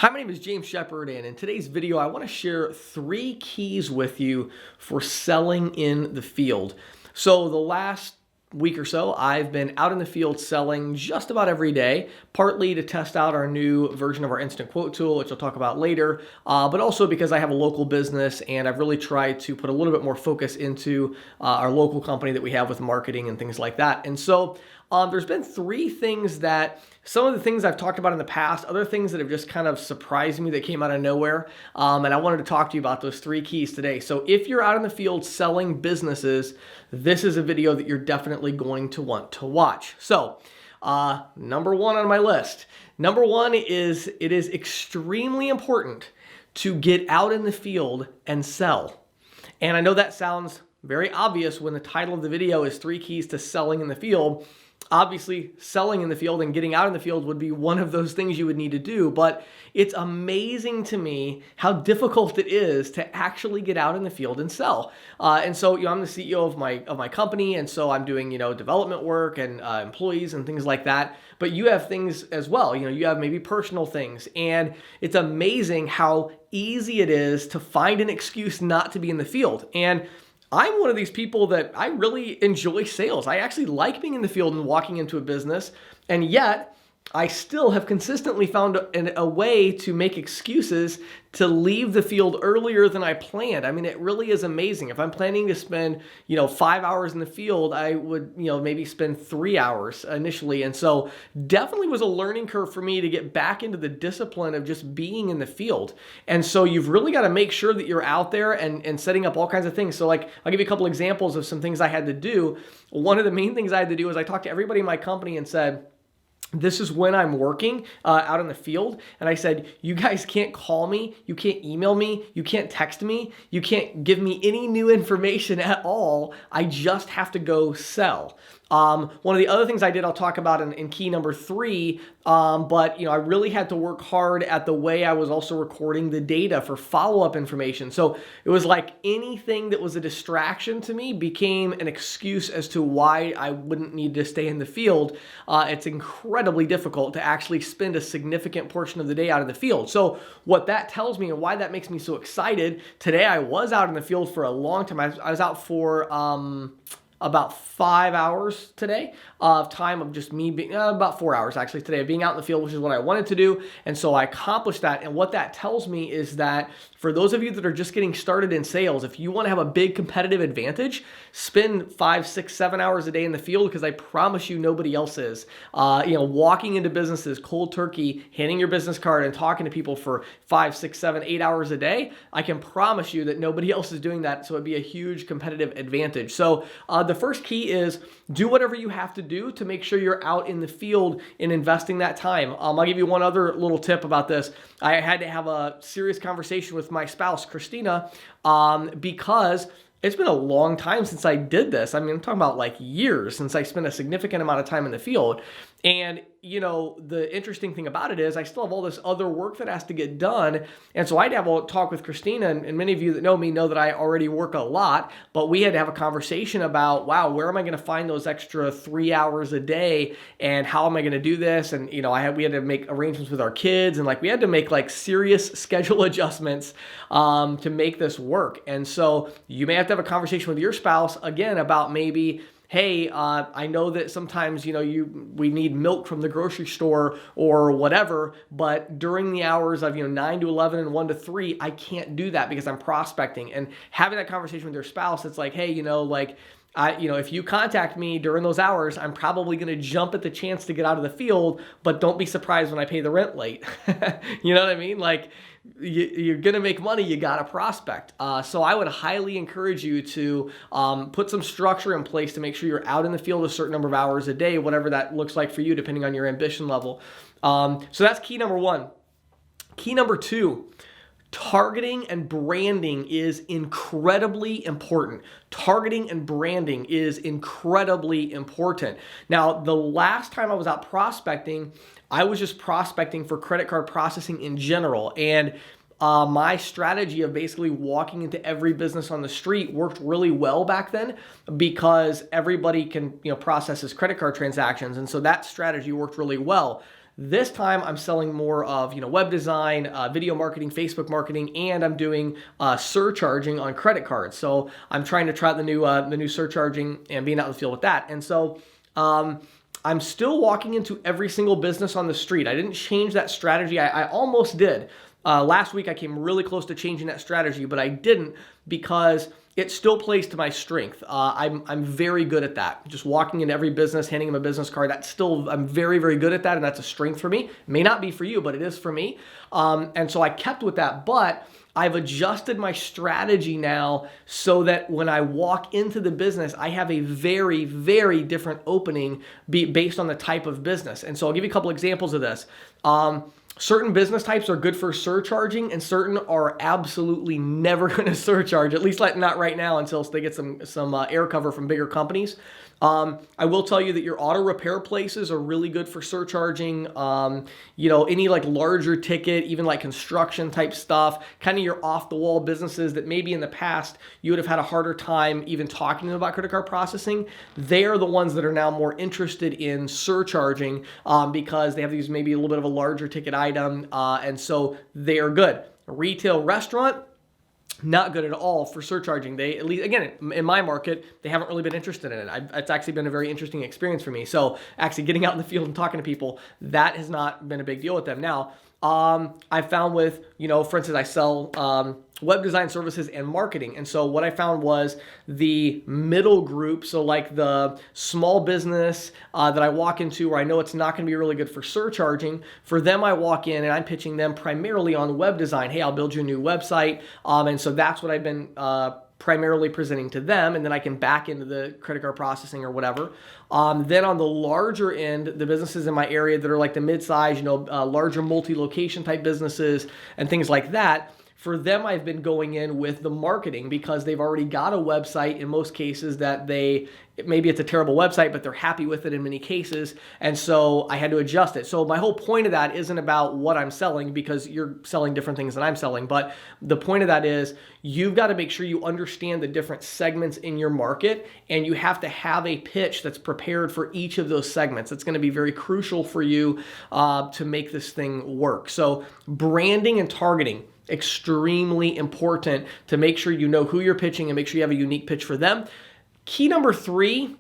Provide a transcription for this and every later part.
Hi, my name is James Shepard, and in today's video, I want to share 3 keys with you for selling in the field. So the last week or so, I've been out in the field selling just about every day, partly to test out our new version of our instant quote tool, which I'll talk about later, but also because I have a local business and I've really tried to put a little bit more focus into our local company that we have with marketing and things like that. And so there's been 3 things that some of the things I've talked about in the past, other things that have just kind of surprised me that came out of nowhere. And I wanted to talk to you about those 3 keys today. So if you're out in the field selling businesses, this is a video that you're definitely going to want to watch. So number 1 on my list. Number 1 is it is extremely important to get out in the field and sell. And I know that sounds very obvious when the title of the video is 3 keys to selling in the field. Obviously, selling in the field and getting out in the field would be one of those things you would need to do, but it's amazing to me how difficult it is to actually get out in the field and sell. And so, I'm the CEO of my company, and so I'm doing, development work and employees and things like that. But you have things as well. You have maybe personal things, and it's amazing how easy it is to find an excuse not to be in the field. And I'm one of these people that I really enjoy sales. I actually like being in the field and walking into a business, and yet I still have consistently found a way to make excuses to leave the field earlier than I planned. I mean, it really is amazing. If I'm planning to spend, 5 hours in the field, I would, maybe spend 3 hours initially. And so definitely was a learning curve for me to get back into the discipline of just being in the field. And so you've really got to make sure that you're out there and setting up all kinds of things. So I'll give you a couple examples of some things I had to do. One of the main things I had to do is I talked to everybody in my company and said, this is when I'm working out in the field. And I said, you guys can't call me. You can't email me. You can't text me. You can't give me any new information at all. I just have to go sell. One of the other things I did, I'll talk about in key number 3, but I really had to work hard at the way I was also recording the data for follow-up information. So it was like anything that was a distraction to me became an excuse as to why I wouldn't need to stay in the field. It's incredibly difficult to actually spend a significant portion of the day out in the field. So what that tells me and why that makes me so excited, today I was out in the field for a long time. I was out for about 5 hours today of time of just me being, about 4 hours actually today of being out in the field, which is what I wanted to do. And so I accomplished that. And what that tells me is that for those of you that are just getting started in sales, if you want to have a big competitive advantage, spend 5, 6, 7 hours a day in the field, because I promise you nobody else is. Walking into businesses, cold turkey, handing your business card and talking to people for 5, 6, 7, 8 hours a day, I can promise you that nobody else is doing that. So it'd be a huge competitive advantage. So the first key is do whatever you have to do to make sure you're out in the field and investing that time. I'll give you one other little tip about this. I had to have a serious conversation with my spouse, Christina, because it's been a long time since I did this. I mean, I'm talking about like years since I spent a significant amount of time in the field. And, the interesting thing about it is I still have all this other work that has to get done. And so I had to have a talk with Christina, and many of you that know me know that I already work a lot, but we had to have a conversation about, wow, where am I going to find those extra 3 hours a day, and how am I going to do this? And, we had to make arrangements with our kids, and we had to make serious schedule adjustments to make this work. And so you may have to have a conversation with your spouse again about maybe, hey, I know that sometimes, we need milk from the grocery store or whatever, but during the hours of, 9 to 11 and 1 to 3, I can't do that because I'm prospecting. And having that conversation with your spouse, it's like, hey, if you contact me during those hours, I'm probably going to jump at the chance to get out of the field, but don't be surprised when I pay the rent late. You know what I mean? You're going to make money, you got to prospect. So I would highly encourage you to put some structure in place to make sure you're out in the field a certain number of hours a day, whatever that looks like for you, depending on your ambition level. So that's key number 1. Key number 2. Targeting and branding is incredibly important. Targeting and branding is incredibly important. Now, the last time I was out prospecting, I was just prospecting for credit card processing in general. And my strategy of basically walking into every business on the street worked really well back then because everybody can process his credit card transactions. And so that strategy worked really well. This time I'm selling more of, web design, video marketing, Facebook marketing, and I'm doing surcharging on credit cards. So I'm trying to try out the new surcharging and being out in the field with that. And so I'm still walking into every single business on the street. I didn't change that strategy. I almost did. Last week I came really close to changing that strategy, but I didn't because it still plays to my strength. I'm very good at that. Just walking into every business, handing them a business card, I'm very, very good at that, and that's a strength for me. It may not be for you, but it is for me. And so I kept with that, but I've adjusted my strategy now so that when I walk into the business, I have a very, very different opening based on the type of business. And so I'll give you a couple examples of this. Certain business types are good for surcharging, and certain are absolutely never going to surcharge, at least not right now until they get some air cover from bigger companies. I will tell you that your auto repair places are really good for surcharging. Any like larger ticket, even like construction type stuff, kind of your off the wall businesses that maybe in the past you would have had a harder time even talking to them about credit card processing. They are the ones that are now more interested in surcharging because they have these maybe a little bit of a larger ticket item, and so they are good. A retail restaurant, not good at all for surcharging. They, at least, again, in my market, they haven't really been interested in it. It's actually been a very interesting experience for me. So actually getting out in the field and talking to people, that has not been a big deal with them. Now, I found with, for instance, I sell web design services and marketing. And so what I found was the middle group, so like the small business that I walk into where I know it's not going to be really good for surcharging, for them I walk in and I'm pitching them primarily on web design. Hey, I'll build you a new website. And so that's what I've been primarily presenting to them, and then I can back into the credit card processing or whatever. Then on the larger end, the businesses in my area that are like the mid-size, larger multi-location type businesses and things like that, for them, I've been going in with the marketing because they've already got a website in most cases that maybe it's a terrible website, but they're happy with it in many cases. And so I had to adjust it. So my whole point of that isn't about what I'm selling because you're selling different things than I'm selling. But the point of that is you've got to make sure you understand the different segments in your market, and you have to have a pitch that's prepared for each of those segments. It's going to be very crucial for you to make this thing work. So branding and targeting, extremely important to make sure you know who you're pitching and make sure you have a unique pitch for them. Key number 3,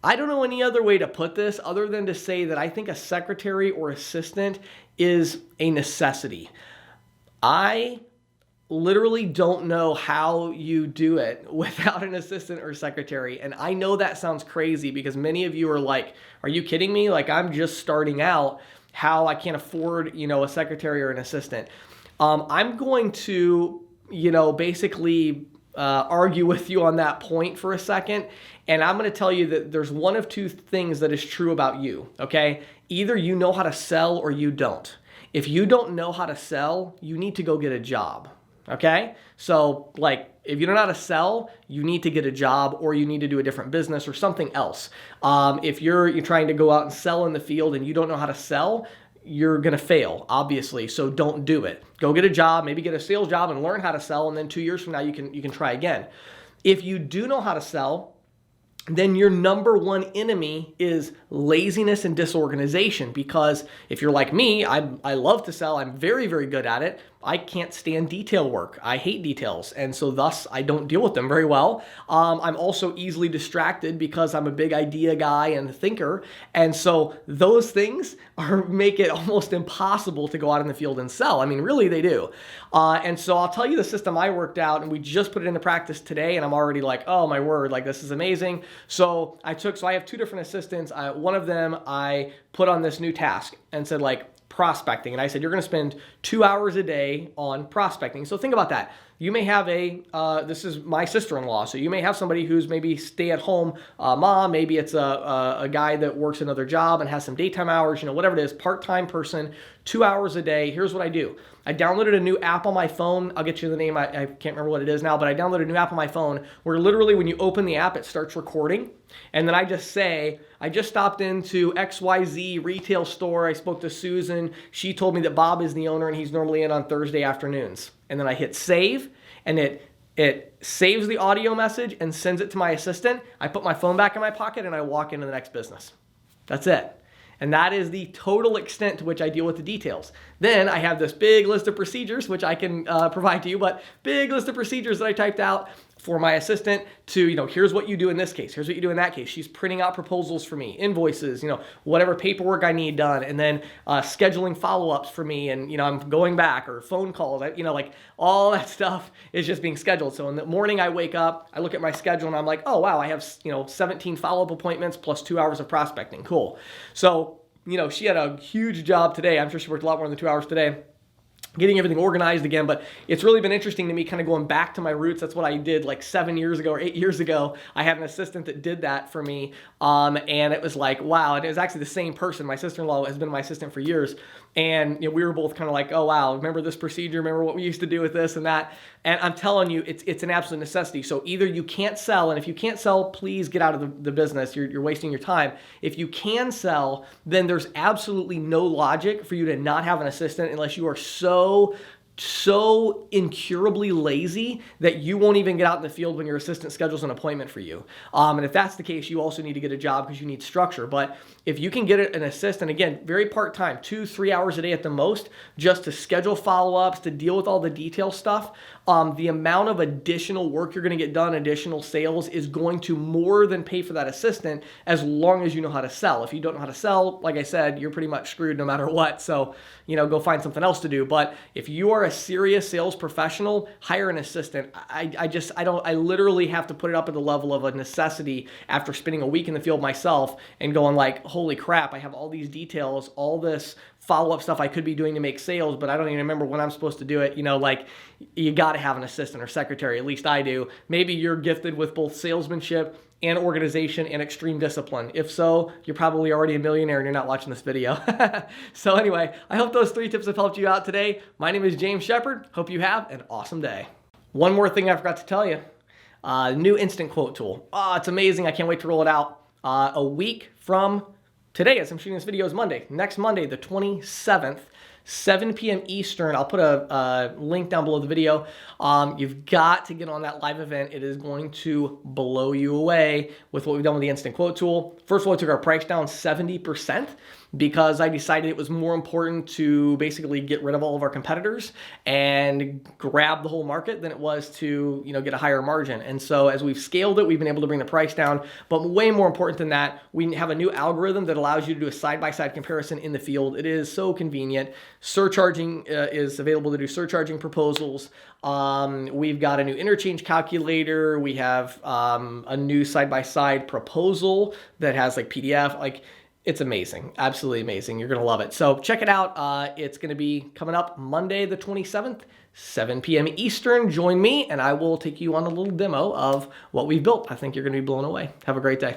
I don't know any other way to put this other than to say that I think a secretary or assistant is a necessity. I literally don't know how you do it without an assistant or secretary. And I know that sounds crazy because many of you are like, are you kidding me? Like, I'm just starting out. How I can't afford, a secretary or an assistant. I'm going to, basically argue with you on that point for a second. And I'm going to tell you that there's one of two things that is true about you, okay? Either you know how to sell or you don't. If you don't know how to sell, you need to go get a job, okay? So if you don't know how to sell, you need to get a job or you need to do a different business or something else. If you're trying to go out and sell in the field and you don't know how to sell, you're going to fail, obviously, so don't do it. Go get a job, maybe get a sales job and learn how to sell, and then 2 years from now you can try again. If you do know how to sell, then your number one enemy is laziness and disorganization, because if you're like me, I love to sell, I'm very, very good at it. I can't stand detail work. I hate details, and so thus I don't deal with them very well. I'm also easily distracted because I'm a big idea guy and thinker, and so those things make it almost impossible to go out in the field and sell. I mean, really, they do. And so I'll tell you the system I worked out, and we just put it into practice today, and I'm already like, oh my word, like this is amazing. So I have 2 different assistants. One of them I put on this new task and said prospecting. And I said, you're going to spend 2 hours a day on prospecting. So think about that. You may have this is my sister-in-law. So you may have somebody who's maybe stay-at-home mom. Maybe it's a guy that works another job and has some daytime hours, whatever it is, part-time person, 2 hours a day. Here's what I do. I downloaded a new app on my phone. I'll get you the name. I can't remember what it is now, but I downloaded a new app on my phone where literally when you open the app, it starts recording. And then I just say, I just stopped into XYZ retail store. I spoke to Susan. She told me that Bob is the owner and he's normally in on Thursday afternoons. And then I hit save, and it saves the audio message and sends it to my assistant. I put my phone back in my pocket and I walk into the next business. That's it. And that is the total extent to which I deal with the details. Then I have this big list of procedures, which I can provide to you, but big list of procedures that I typed out for my assistant to, here's what you do in this case, here's what you do in that case. She's printing out proposals for me, invoices, whatever paperwork I need done, and then scheduling follow-ups for me, and, I'm going back, or phone calls, like all that stuff is just being scheduled. So in the morning I wake up, I look at my schedule, and I'm like, oh, wow, I have, 17 follow-up appointments plus 2 hours of prospecting. Cool. So, she had a huge job today. I'm sure she worked a lot more than 2 hours today, getting everything organized again. But it's really been interesting to me, kind of going back to my roots. That's what I did like 7 years ago or 8 years ago. I had an assistant that did that for me. And it was like, wow. And it was actually the same person. My sister-in-law has been my assistant for years. And we were both kind of like, oh, wow, remember this procedure? Remember what we used to do with this and that? And I'm telling you, it's an absolute necessity. So either you can't sell, and if you can't sell, please get out of the business. You're wasting your time. If you can sell, then there's absolutely no logic for you to not have an assistant unless you are so incurably lazy that you won't even get out in the field when your assistant schedules an appointment for you. And if that's the case, you also need to get a job because you need structure. But if you can get an assistant, again, very part-time, 2-3 hours a day at the most, just to schedule follow-ups, to deal with all the detail stuff, the amount of additional work you're going to get done, additional sales, is going to more than pay for that assistant as long as you know how to sell. If you don't know how to sell, like I said, you're pretty much screwed no matter what. So, go find something else to do. But if you are a serious sales professional, hire an assistant. I literally have to put it up at the level of a necessity after spending a week in the field myself and going like, holy crap, I have all these details, all this follow-up stuff I could be doing to make sales, but I don't even remember when I'm supposed to do it. You got to have an assistant or secretary. At least I do. Maybe you're gifted with both salesmanship and organization and extreme discipline. If so, you're probably already a millionaire and you're not watching this video. So anyway, I hope those 3 tips have helped you out today. My name is James Shepard. Hope you have an awesome day. One more thing I forgot to tell you. New instant quote tool. Oh, it's amazing. I can't wait to roll it out. A week from today, as I'm shooting this video, is Monday. Next Monday, the 27th, 7 p.m. Eastern. I'll put a link down below the video. You've got to get on that live event. It is going to blow you away with what we've done with the instant quote tool. First of all, we took our price down 70% because I decided it was more important to basically get rid of all of our competitors and grab the whole market than it was to, get a higher margin. And so as we've scaled it, we've been able to bring the price down. But way more important than that, we have a new algorithm that allows you to do a side-by-side comparison in the field. It is so convenient. Surcharging is available to do surcharging proposals. We've got a new interchange calculator. We have a new side-by-side proposal that has like PDF. It's amazing. Absolutely amazing. You're going to love it. So check it out. It's going to be coming up Monday the 27th, 7 p.m. Eastern. Join me and I will take you on a little demo of what we've built. I think you're going to be blown away. Have a great day.